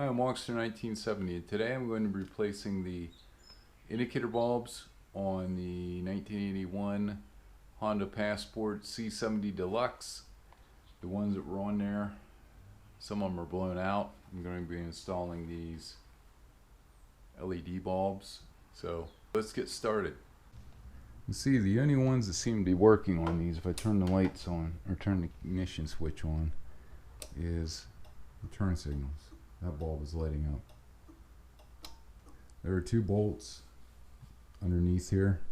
Hi, I'm Walkster 1970, and today I'm going to be replacing the indicator bulbs on the 1981 Honda Passport C70 Deluxe. The ones that were on there, some of them are blown out. I'm going to be installing these LED bulbs. So let's get started. You see, the only ones that seem to be working on these, if I turn the lights on or turn the ignition switch on, is the turn signals. That bulb is lighting up. There are two bolts underneath here,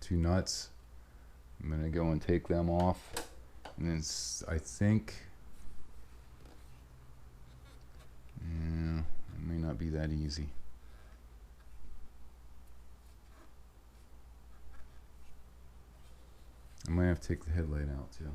two nuts. I'm going to go and take them off, and then I think, yeah, it may not be that easy. I might have to take the headlight out too.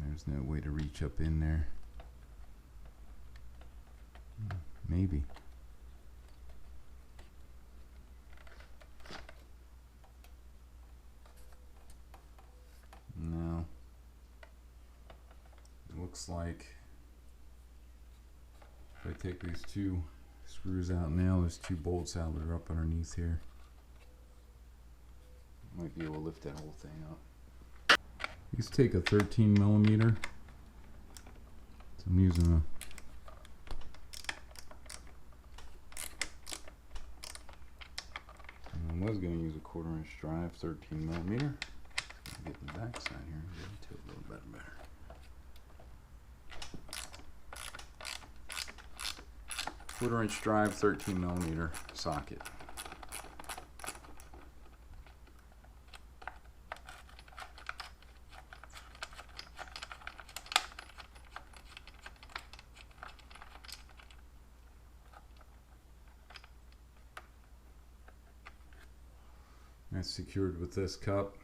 There's no way to reach up in there. Maybe. No. It looks like if I take these two screws out now, there's two bolts out that are up underneath here. Might be able to lift that whole thing up. Let's take a 13mm. So I'm using I was going to use a 1/4" drive 13mm. Get the back side here and get into it a little bit better. 1/4" drive 13mm socket. That's secured with this cup,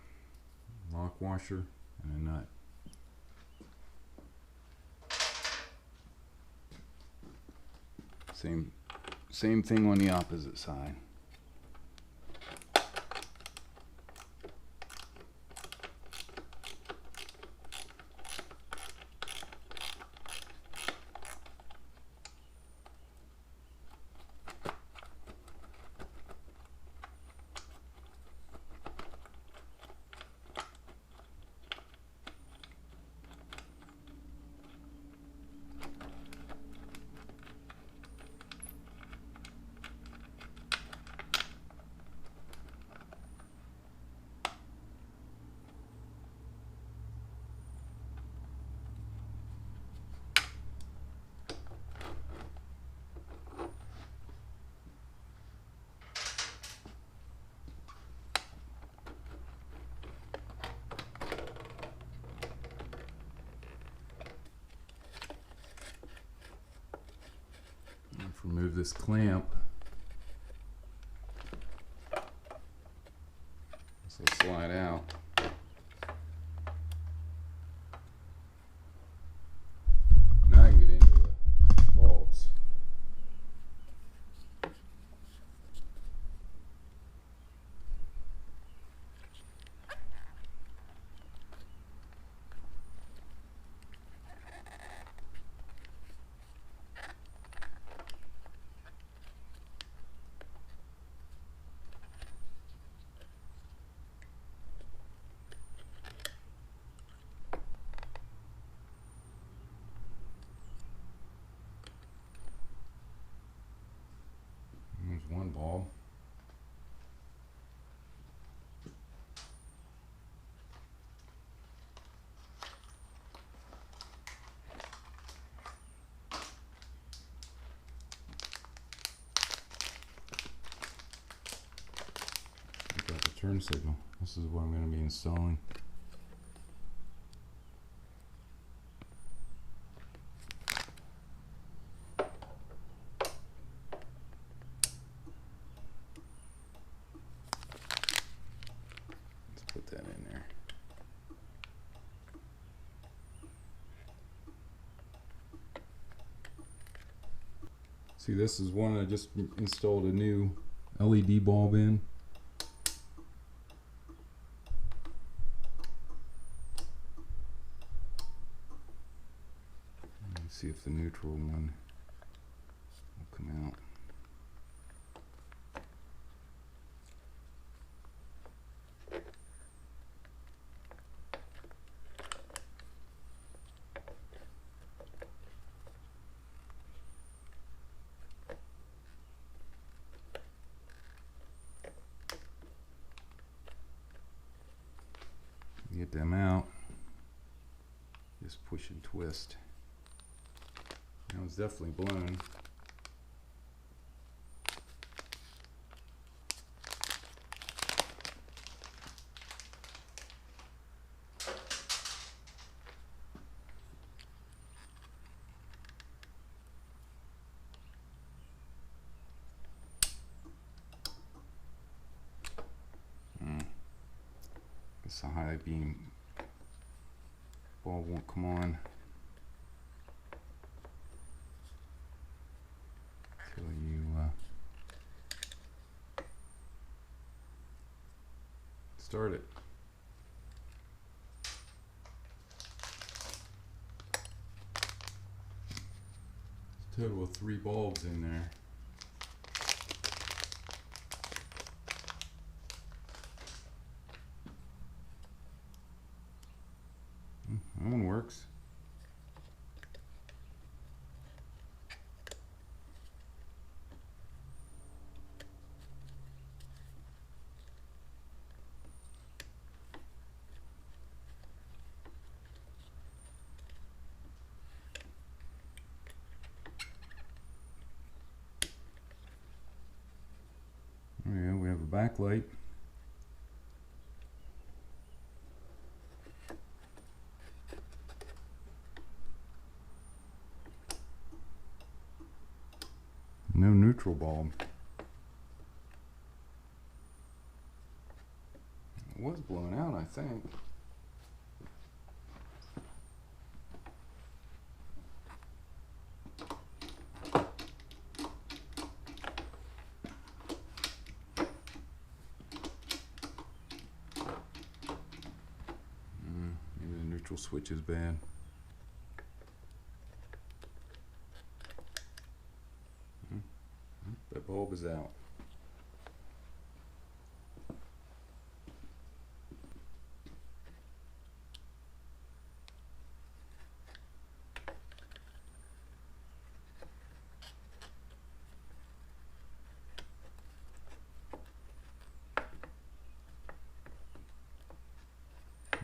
lock washer, and a nut. Same thing on the opposite side. Remove this clamp. This will slide out. Now I can get into the bulbs. One bulb. Got the turn signal. This is what I'm going to be installing. Put that in there. See, this is one I just installed a new LED bulb in. Let me see if the neutral one will come out. Get them out, just push and twist. That was definitely blown. Guess the high beam bulb won't come on until you start it. It's a total of 3 bulbs in there. That one works. There we go, we have a backlight. No neutral bulb. It was blown out, I think. Maybe the neutral switch is bad. That bulb is out.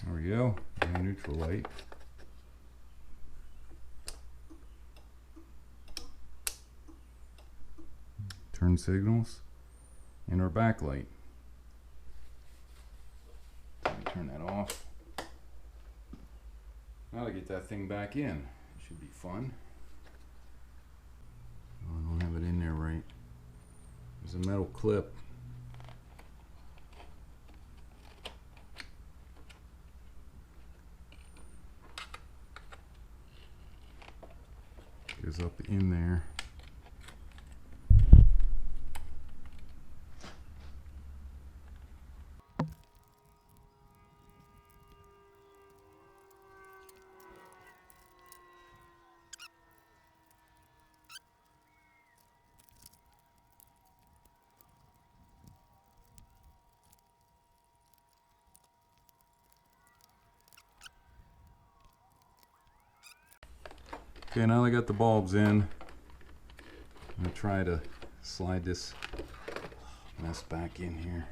There we go, the neutral light. Turn signals, and our backlight. Turn that off. Now to get that thing back in. It should be fun. Oh, I don't have it in there right. There's a metal clip. Goes up in there. Okay, now I got the bulbs in. I'm gonna try to slide this mess back in here.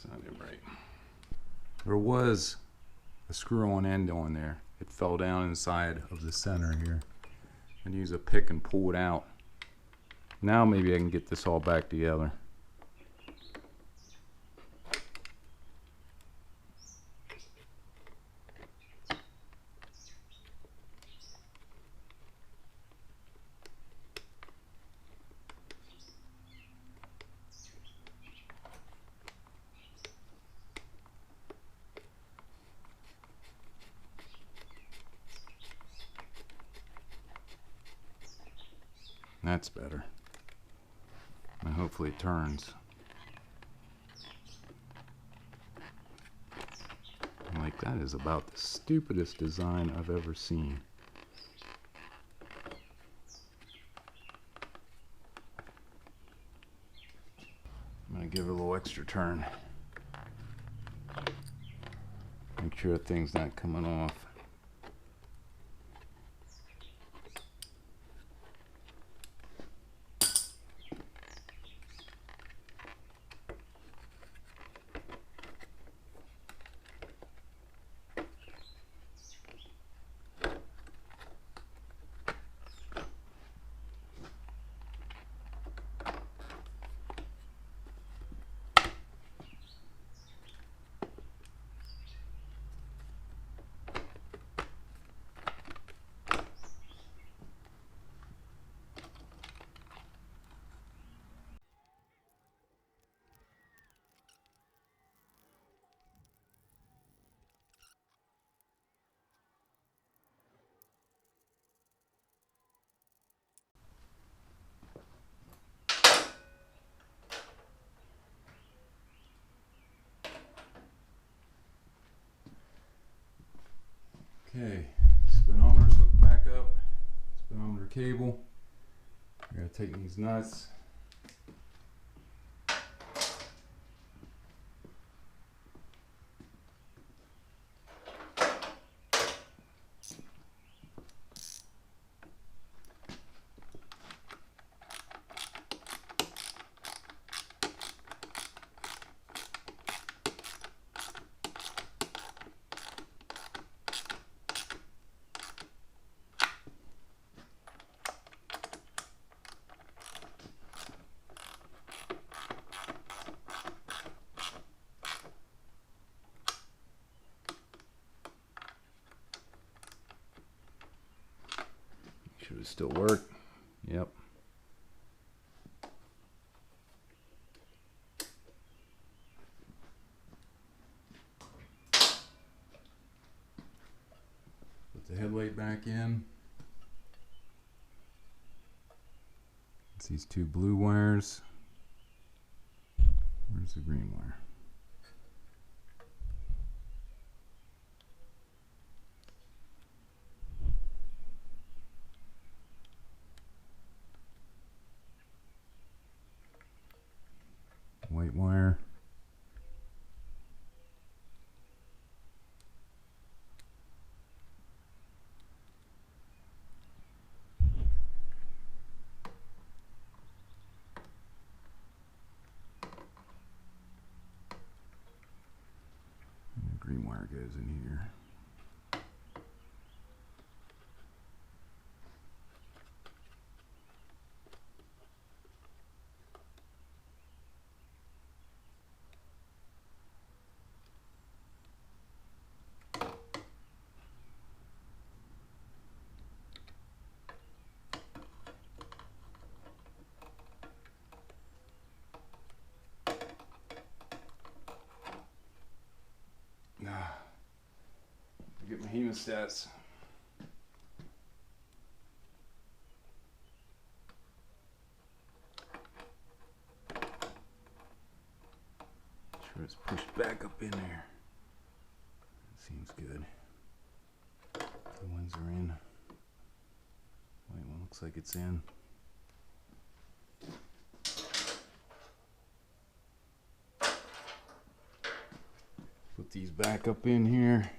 It's not in right. There was a screw-on end on there. It fell down inside of the center here. And use a pick and pull it out. Now maybe I can get this all back together. That's better. And hopefully it turns. I'm like, that is about the stupidest design I've ever seen. I'm gonna give it a little extra turn. Make sure that thing's not coming off. Okay, speedometer's hooked back up. Speedometer cable. I gotta tighten these nuts. Should it still work? Yep. Put the headlight back in. It's these two blue wires. Where's the green wire? White wire. And the green wire goes in here. Get my hemostats. Sure it's pushed back up in there. Seems good. The ones are in. White one looks like it's in. Put these back up in here.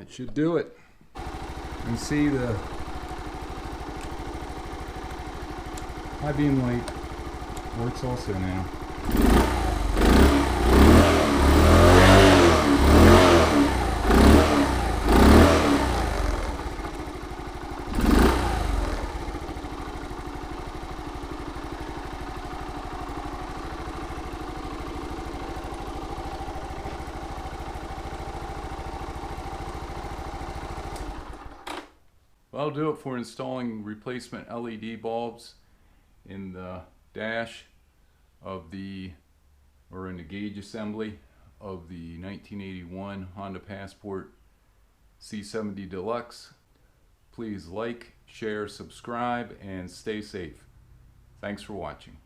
That should do it. You can see the high beam light works also now. That'll do it for installing replacement LED bulbs in the dash of the, or in the gauge assembly of the 1981 Honda Passport C70 Deluxe. Please like, share, subscribe, and stay safe. Thanks for watching.